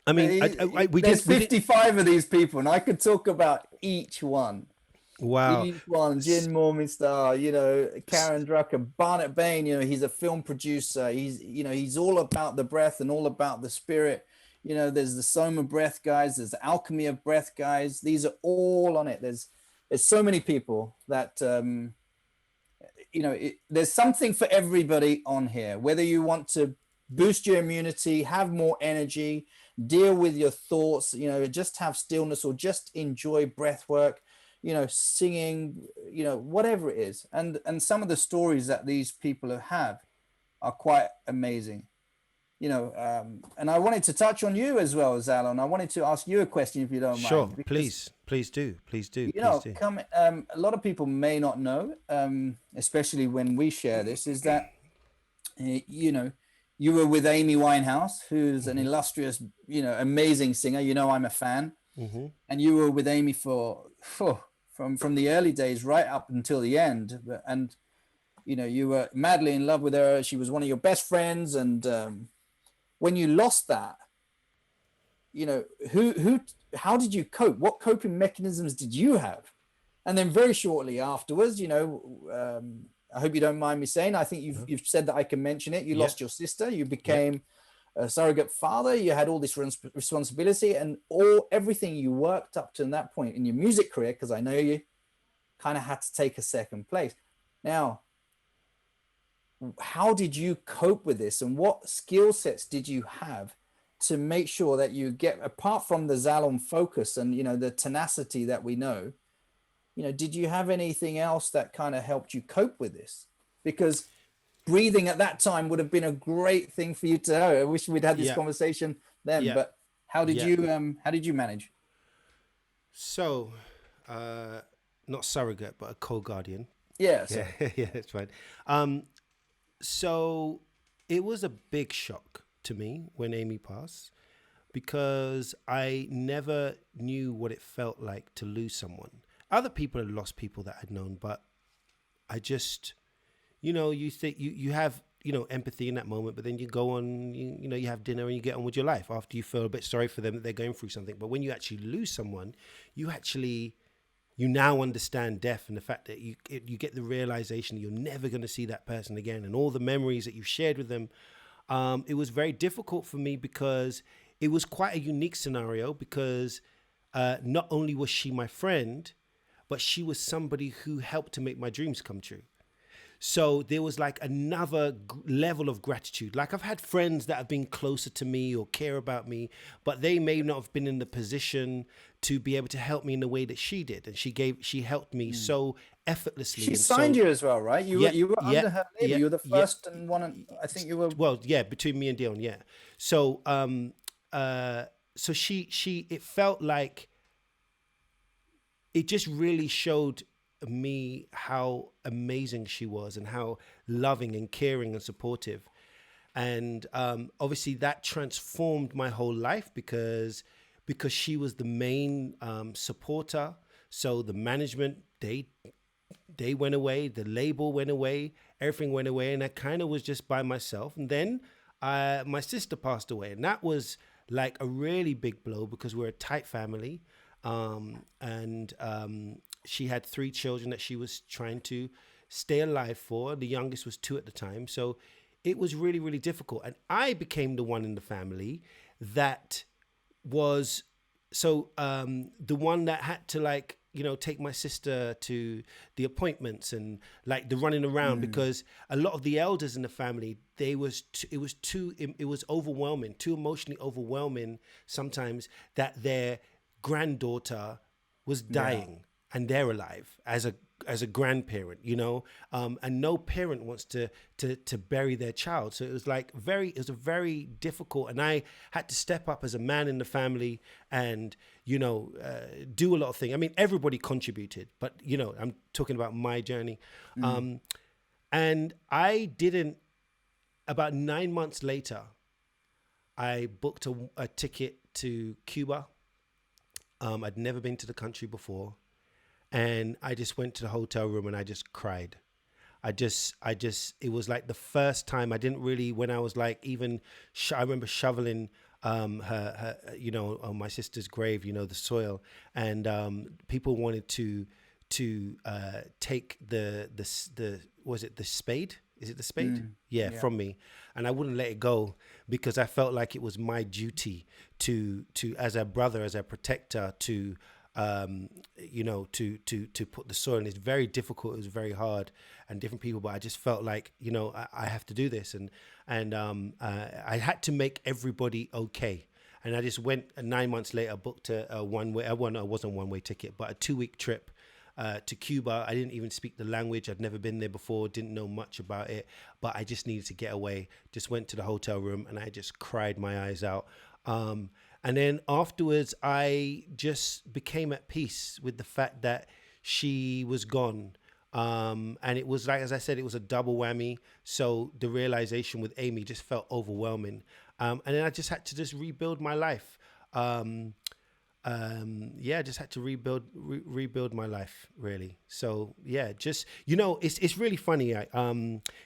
Speaker 1: I mean we
Speaker 2: There's
Speaker 1: did
Speaker 2: 55 of these people, and I could talk about each one.
Speaker 1: wow.
Speaker 2: Each one,
Speaker 1: S-
Speaker 2: Jin Morningstar,
Speaker 1: s-
Speaker 2: Karen Drucker, Barnett Bain, he's a film producer. He's all about the breath and all about the spirit. There's the Soma Breath guys, there's the Alchemy of Breath guys. These are all on it. There's so many people that there's something for everybody on here. Whether you want to boost your immunity, have more energy, deal with your thoughts, just have stillness, or just enjoy breath work, singing, whatever it is. And some of the stories that these people have are quite amazing. And I wanted to touch on you as well, Zalon. I wanted to ask you a question, if you don't
Speaker 1: Sure,
Speaker 2: mind, because
Speaker 1: please do, please do, please do.
Speaker 2: a lot of people may not know, especially when we share this, is that you were with Amy Winehouse, who's an
Speaker 1: Hmm.
Speaker 2: illustrious, amazing singer. I'm a fan,
Speaker 1: Hmm.
Speaker 2: and you were with Amy from the early days right up until the end. And you were madly in love with her. She was one of your best friends. And when you lost that, who, how did you cope? What coping mechanisms did you have? And then very shortly afterwards, I hope you don't mind me saying, I think
Speaker 1: Uh-huh.
Speaker 2: you've said that I can mention it. You
Speaker 1: Yeah.
Speaker 2: lost your sister. You
Speaker 1: Yep.
Speaker 2: became a surrogate father. You had all this responsibility, and everything you worked up to that point in your music career, because I know you kind of had to take a second place. Now, how did you cope with this, and what skill sets did you have to make sure that you get, apart from the Zalon focus and the tenacity that we know, did you have anything else that kind of helped you cope with this? Because breathing at that time would have been a great thing for you to know. I wish we'd had this
Speaker 1: Yeah.
Speaker 2: conversation then.
Speaker 1: Yeah.
Speaker 2: But
Speaker 1: Yeah.
Speaker 2: how did you manage?
Speaker 1: So, uh, not surrogate, but a co-guardian.
Speaker 2: Yeah,
Speaker 1: Yeah,
Speaker 2: sorry.
Speaker 1: yeah, it's fine. Um, so it was a big shock to me when Amy passed because I never knew what it felt like to lose someone. Other people had lost people that I'd known, but I just, you think you have, empathy in that moment, but then you go on, you have dinner and you get on with your life after you feel a bit sorry for them that they're going through something. But when you actually lose someone, you actually you now understand death and the fact that you get the realization that you're never going to see that person again and all the memories that you've shared with them. It was very difficult for me because it was quite a unique scenario because not only was she my friend, but she was somebody who helped to make my dreams come true. So there was like another level of gratitude. Like I've had friends that have been closer to me or care about me, but they may not have been in the position to be able to help me in the way that she did. And she helped me
Speaker 2: Mm.
Speaker 1: so effortlessly
Speaker 2: She
Speaker 1: and
Speaker 2: signed
Speaker 1: so,
Speaker 2: you as well, right? You were
Speaker 1: yeah,
Speaker 2: you were
Speaker 1: yeah,
Speaker 2: under her label.
Speaker 1: yeah,
Speaker 2: You were the
Speaker 1: yeah.
Speaker 2: first and one. I think you were.
Speaker 1: Well, yeah, between me and Dion, yeah. So, so it felt like it just really showed me how amazing she was and how loving and caring and supportive. And obviously that transformed my whole life because she was the main supporter. So the management, they went away, the label went away, everything went away, and I kind of was just by myself. And then my sister passed away, and that was like a really big blow because we're a tight family, and she had 3 children that she was trying to stay alive for. The youngest was 2 at the time, so it was really, really difficult. And I became the one in the family that was the one that had to like take my sister to the appointments and like the running around
Speaker 2: Mm.
Speaker 1: because a lot of the elders in the family it was overwhelming, too emotionally overwhelming sometimes that their granddaughter was
Speaker 2: Yeah.
Speaker 1: dying and they're alive as a grandparent, and no parent wants to bury their child. So it was like it was a very difficult, and I had to step up as a man in the family and do a lot of things. I mean, everybody contributed, but I'm talking about my journey,
Speaker 2: Mm.
Speaker 1: and I didn't. About 9 months later, I booked a ticket to Cuba. I'd never been to the country before, and I just went to the hotel room and I just cried. It was like the first time I didn't really, when I was like, even, I remember shoveling on my sister's grave, the soil, and people wanted to take was it the spade? Is it the spade?
Speaker 2: Mm.
Speaker 1: Yeah,
Speaker 2: Yeah.
Speaker 1: from me, and I wouldn't let it go because I felt like it was my duty to as a brother, as a protector, to put the soil in. It's very difficult. It was very hard, and different people. But I just felt like I have to do this, and I had to make everybody okay. And I just went. 9 months later, booked a one way. It wasn't a one way ticket, but a 2 week trip. To Cuba. I didn't even speak the language. I'd never been there before, didn't know much about it, but I just needed to get away. Just went to the hotel room and I just cried my eyes out. And then afterwards, I just became at peace with the fact that she was gone. And it was like, as I said, it was a double whammy. So the realization with Amy just felt overwhelming. And then I just had to just rebuild my life. yeah, I just had to rebuild my life really. So yeah, just it's really funny.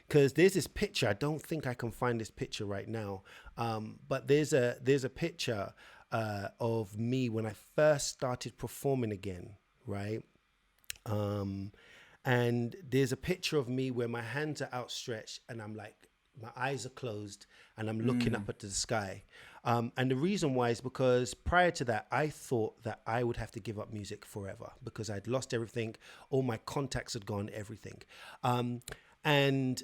Speaker 1: Because there's this picture. I don't think I can find this picture right now. But there's a picture of me when I first started performing again, right? Um, and there's a picture of me where my hands are outstretched and I'm like, my eyes are closed and I'm looking up at the sky. And the reason why is because prior to that, I thought that I would have to give up music forever because I'd lost everything. All my contacts had gone, everything. And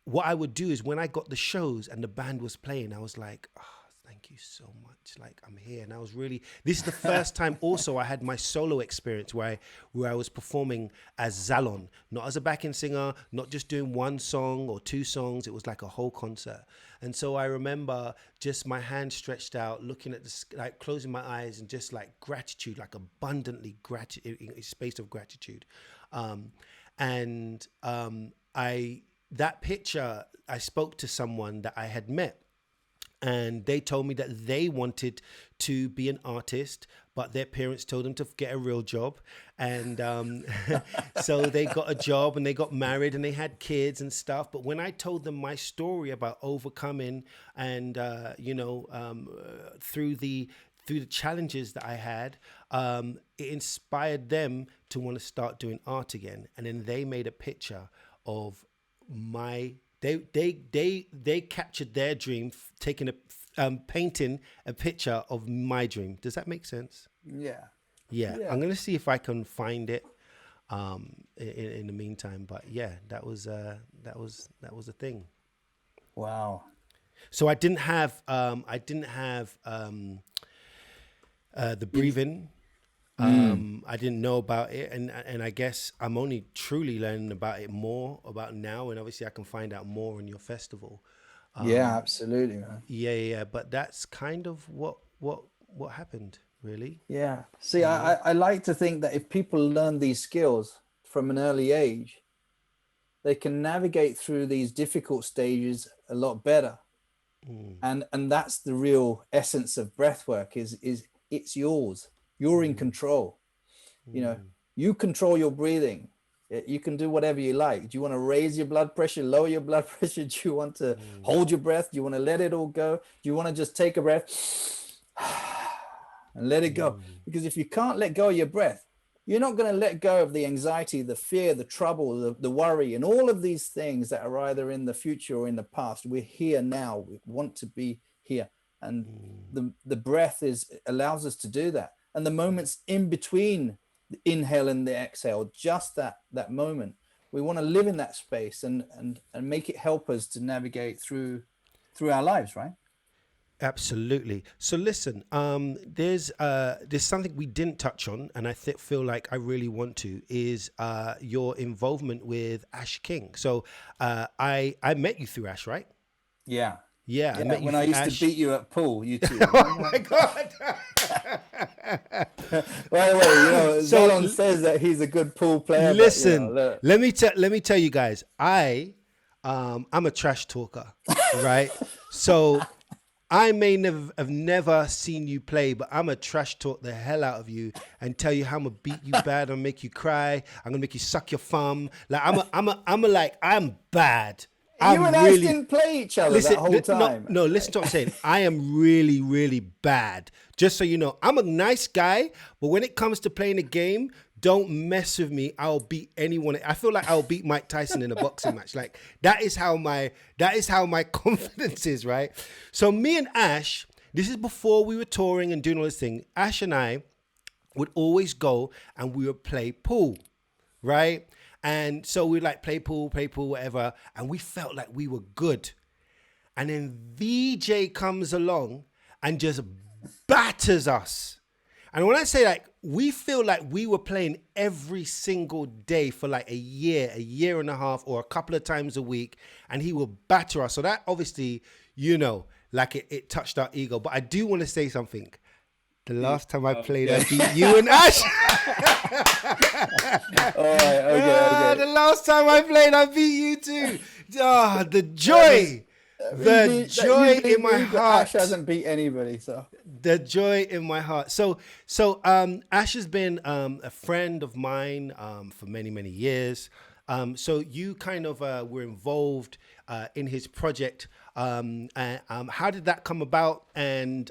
Speaker 1: what I would do is when I got the shows and the band was playing, I was like, oh, thank you so much. Like, I'm here. And I was really, this is the first time also I had my solo experience where I was performing as Zalon, not as a backing singer, not just doing one song or two songs. It was like a whole concert. And so I remember just my hand stretched out, looking at the, like closing my eyes and just like gratitude, like abundantly gratitude, a space of gratitude. That picture, I spoke to someone that I had met. And they told me that they wanted to be an artist, but their parents told them to get a real job. And so they got a job and they got married and they had kids and stuff. But when I told them my story about overcoming and, through the challenges that I had, it inspired them to want to start doing art again. And then they made a picture of my... They captured their dream, painting a picture of my dream. Does that make sense?
Speaker 2: Yeah.
Speaker 1: Yeah. I'm gonna see if I can find it in the meantime. But yeah, that was a thing.
Speaker 2: Wow.
Speaker 1: So I didn't have the breathing. I didn't know about it, and I guess I'm only truly learning about it more about now, and obviously I can find out more in your festival.
Speaker 2: Yeah, absolutely, man.
Speaker 1: Yeah. But that's kind of what happened, really.
Speaker 2: Yeah. See, I like to think that if people learn these skills from an early age, they can navigate through these difficult stages a lot better. And that's the real essence of breathwork is it's yours. You're in control. You control your breathing. You can do whatever you like. Do you want to raise your blood pressure, lower your blood pressure? Do you want to hold your breath? Do you want to let it all go? Do you want to just take a breath and let it go? Because if you can't let go of your breath, you're not going to let go of the anxiety, the fear, the trouble, the worry, and all of these things that are either in the future or in the past. We're here now. We want to be here. And the breath allows us to do that. And the moments in between the inhale and the exhale, just that moment, we want to live in that space and make it help us to navigate through our lives, right?
Speaker 1: Absolutely. So listen, there's something we didn't touch on, and I feel like I really want to, is your involvement with Ash King. So I met you through Ash, right?
Speaker 2: Yeah.
Speaker 1: Yeah, I met you
Speaker 2: when I used
Speaker 1: Ash.
Speaker 2: to beat you at pool, you two.
Speaker 1: Oh my God.
Speaker 2: By the way, Zalon says that he's a good pool player.
Speaker 1: Listen,
Speaker 2: but,
Speaker 1: let me tell you guys, I'm a trash talker, right? So I may have never seen you play, but I'm a trash talk the hell out of you and tell you how I'm gonna beat you bad, I'm gonna make you cry, I'm gonna make you suck your thumb. Like I'm bad.
Speaker 2: You and Ash didn't play each other that whole time.
Speaker 1: No, listen to what I'm saying. I am really, really bad. Just so you know, I'm a nice guy, but when it comes to playing a game, don't mess with me. I'll beat anyone. I feel like I'll beat Mike Tyson in a boxing match. Like that is how my confidence is, right? So me and Ash, this is before we were touring and doing all this thing. Ash and I would always go and we would play pool, right? And so we'd like play pool, whatever. And we felt like we were good. And then VJ comes along and just batters us. And when I say like, we feel like we were playing every single day for like a year and a half, or a couple of times a week. And he will batter us. So that obviously, like it touched our ego. But I do want to say something. The last time I played, I beat you and Ash.
Speaker 2: All right, okay.
Speaker 1: The last time I played, I beat you too. The joy. The joy in my heart.
Speaker 2: Ash hasn't beat anybody, so.
Speaker 1: The joy in my heart. Ash has been a friend of mine for many, many years. So you kind of were involved in his project. How did that come about? And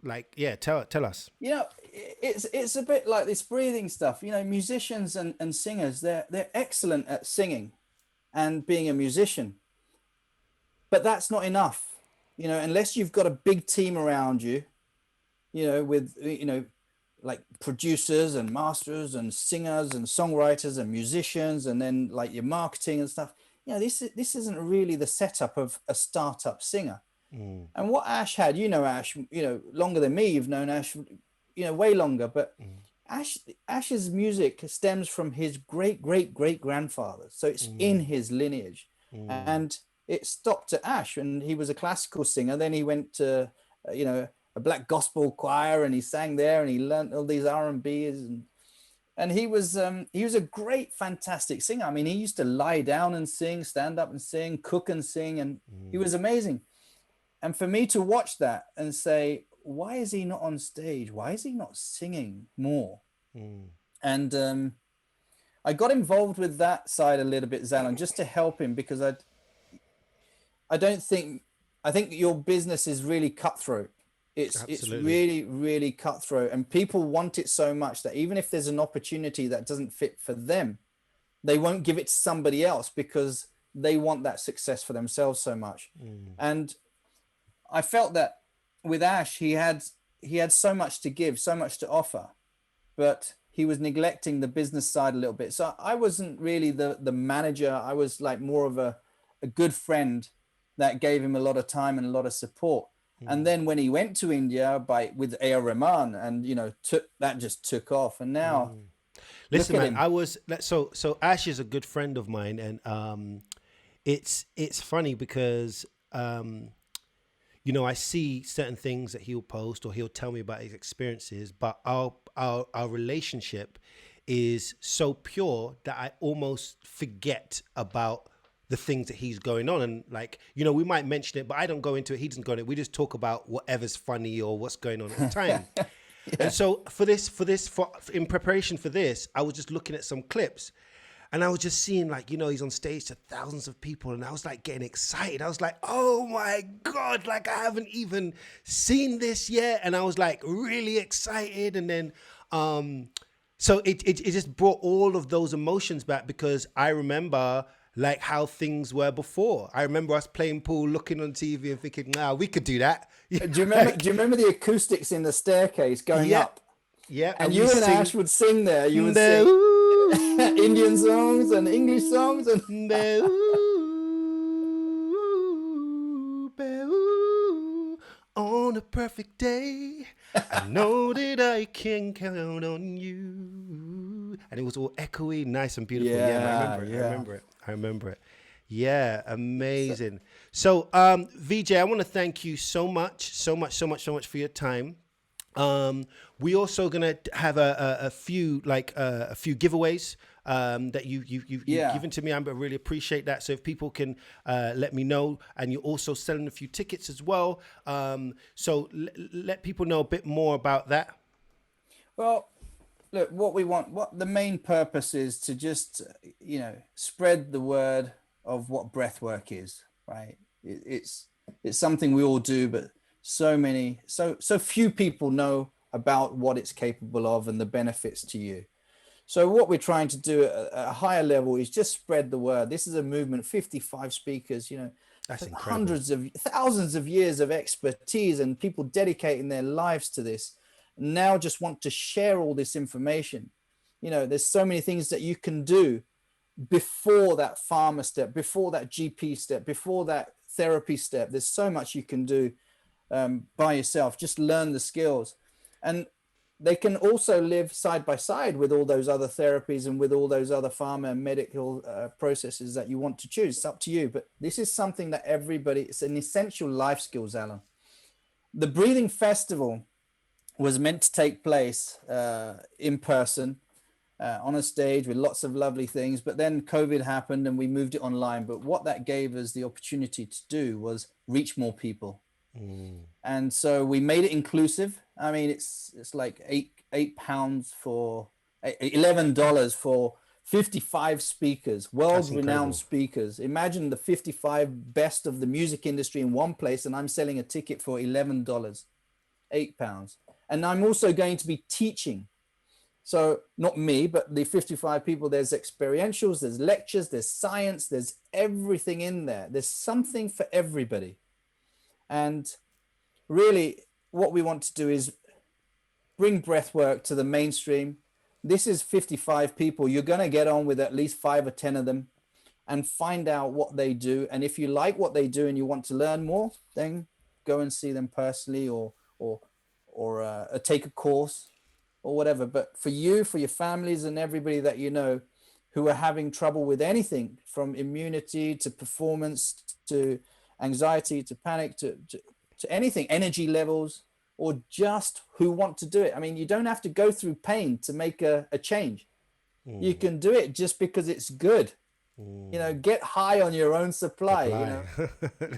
Speaker 1: like, yeah, tell us.
Speaker 2: You know, it's a bit like this breathing stuff. You know, musicians and singers, they're excellent at singing and being a musician, but that's not enough. You know, unless you've got a big team around you, you know, with like producers and masters and singers and songwriters and musicians, and then like your marketing and stuff. You know, this isn't really the setup of a startup singer.
Speaker 1: Mm,
Speaker 2: And what Ash had, you know, Ash, you know, longer than me, you've known Ash, you know, way longer. But Ash's music stems from his great grandfather, so it's in
Speaker 1: mm,
Speaker 2: his lineage,
Speaker 1: mm,
Speaker 2: and it stopped at Ash, and he was a classical singer. Then he went to, you know, a black gospel choir, and he sang there, and he learned all these R&Bs, and he was a great, fantastic singer. I mean, he used to lie down and sing, stand up and sing, cook and sing, and he
Speaker 1: mm,
Speaker 2: was amazing. And for me to watch that and say, why is he not on stage? Why is he not singing more?
Speaker 1: mm.
Speaker 2: And I got involved with that side a little bit, Zalon, just to help him, because I don't think I think your business is really cutthroat. It's
Speaker 1: Absolutely.
Speaker 2: really cutthroat, and people want it so much that even if there's an opportunity that doesn't fit for them, they won't give it to somebody else because they want that success for themselves so much.
Speaker 1: Mm,
Speaker 2: And I felt that with Ash, he had so much to give, so much to offer, but he was neglecting the business side a little bit. So I wasn't really the manager. I was like more of a good friend that gave him a lot of time and a lot of support. And
Speaker 1: mm,
Speaker 2: then when he went to India with A.R. Rahman, and just took off. And now
Speaker 1: mm.
Speaker 2: look
Speaker 1: Listen,
Speaker 2: at
Speaker 1: man,
Speaker 2: him.
Speaker 1: so Ash is a good friend of mine, and it's funny because I see certain things that he'll post or he'll tell me about his experiences, but our relationship is so pure that I almost forget about the things that he's going on. And like, we might mention it, but I don't go into it. He doesn't go into it. We just talk about whatever's funny or what's going on at the time. And
Speaker 2: Yeah.
Speaker 1: so in preparation for this, I was just looking at some clips, and I was just seeing, like, he's on stage to thousands of people, and I was like getting excited. I was like, oh my God, like I haven't even seen this yet. And I was like really excited. And then, so it just brought all of those emotions back, because I remember like how things were before. I remember us playing pool, looking on TV and thinking, nah, we could do that.
Speaker 2: Do you remember? Do
Speaker 1: Like,
Speaker 2: you remember the acoustics in the staircase going
Speaker 1: yep,
Speaker 2: up?
Speaker 1: yep.
Speaker 2: And
Speaker 1: And we
Speaker 2: you and
Speaker 1: sing
Speaker 2: Ash would sing there. You would
Speaker 1: the
Speaker 2: sing Indian songs and English songs, and
Speaker 1: the on a perfect day. I know that I can count on you. And it was all echoey, nice and beautiful. Yeah, man, I
Speaker 2: yeah,
Speaker 1: remember it. I
Speaker 2: yeah.
Speaker 1: remember it. I remember it. Yeah,
Speaker 2: So,
Speaker 1: amazing. So, VJ, I want to thank you so much, so much for your time. We also gonna have a few a few giveaways that you've
Speaker 2: yeah.
Speaker 1: given to me. I really appreciate that. So if people can let me know, and you're also selling a few tickets as well. So let people know a bit more about that.
Speaker 2: Well, look, what the main purpose is to just, spread the word of what breathwork is, right? It's something we all do, but so few people know about what it's capable of and the benefits to you. So what we're trying to do at a higher level is just spread the word. This is a movement, 55 speakers,
Speaker 1: That's incredible.
Speaker 2: hundreds of thousands of years of expertise, and people dedicating their lives to this now just want to share all this information. There's so many things that you can do before that pharma step, before that GP step, before that therapy step. There's so much you can do by yourself. Just learn the skills. And they can also live side by side with all those other therapies and with all those other pharma and medical processes that you want to choose. It's up to you. But this is something that it's an essential life skill, Alan. The Breathing Festival was meant to take place in person on a stage with lots of lovely things. But then COVID happened and we moved it online. But what that gave us the opportunity to do was reach more people. And so we made it inclusive. I mean, it's like £8 for $11 for 55 speakers,
Speaker 1: That's
Speaker 2: world-renowned
Speaker 1: incredible.
Speaker 2: speakers. Imagine the 55 best of the music industry in one place, and I'm selling a ticket for $11, £8. And I'm also going to be teaching. So not me, but the 55 people. There's experientials, there's lectures, there's science, there's everything in there. There's something for everybody. And really what we want to do is bring breathwork to the mainstream. This is 55 people. You're going to get on with at least 5 or 10 of them and find out what they do. And if you like what they do and you want to learn more, then go and see them personally, or take a course or whatever. But for you, for your families and everybody that you know who are having trouble with anything from immunity to performance to anxiety to panic to anything, energy levels, or just who want to do it. I mean, you don't have to go through pain to make a change. You can do it just because it's good. You know, get high on your own supply. You know,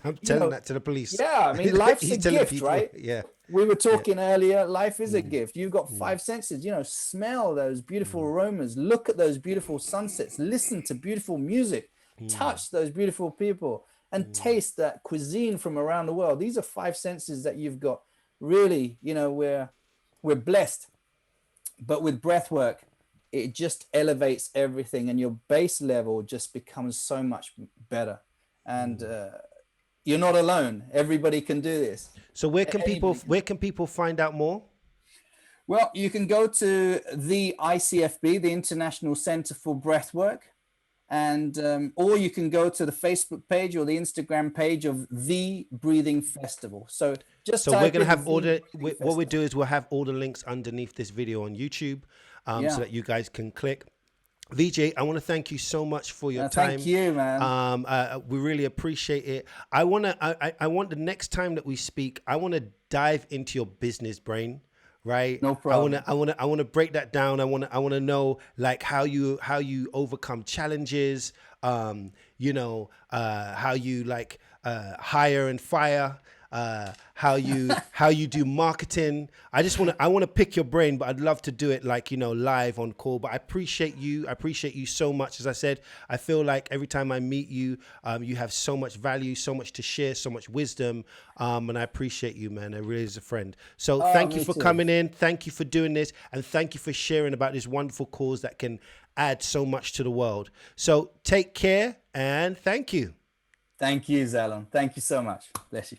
Speaker 1: I'm telling that to the police.
Speaker 2: Yeah, I mean, life's a
Speaker 1: He's telling
Speaker 2: gift,
Speaker 1: people,
Speaker 2: right?
Speaker 1: yeah.
Speaker 2: We were talking earlier, life is a gift. You've got 5 senses, you know, smell those beautiful aromas, look at those beautiful sunsets, listen to beautiful music, touch those beautiful people, and taste that cuisine from around the world. These are 5 senses that you've got. Really, you know, we're blessed. But with breath work, it just elevates everything, and your base level just becomes so much better. And you're not alone. Everybody can do this.
Speaker 1: So where can people find out more?
Speaker 2: Well, you can go to the ICFB, the International Center for Breathwork, and or you can go to the Facebook page or the Instagram page of the Breathing Festival. So just
Speaker 1: so we're going to have all the what we do is we'll have all the links underneath this video on YouTube, so that you guys can click. VJ, I want to thank you so much for your time.
Speaker 2: Thank you, man.
Speaker 1: We really appreciate it. I want the next time that we speak, I want to dive into your business brain, right?
Speaker 2: No problem.
Speaker 1: I want to break that down. I want to know like how you overcome challenges. You know, how you like hire and fire. How you do marketing. I want to pick your brain, but I'd love to do it like, you know, live on call. But I appreciate you so much. As I said, I feel like every time I meet you, you have so much value, so much to share, so much wisdom, and I appreciate you, man. I really is a friend. So thank you for coming in, thank you for doing this, and thank you for sharing about this wonderful cause that can add so much to the world. So take care and thank you.
Speaker 2: Thank you, Zalon. Thank you so much. Bless you.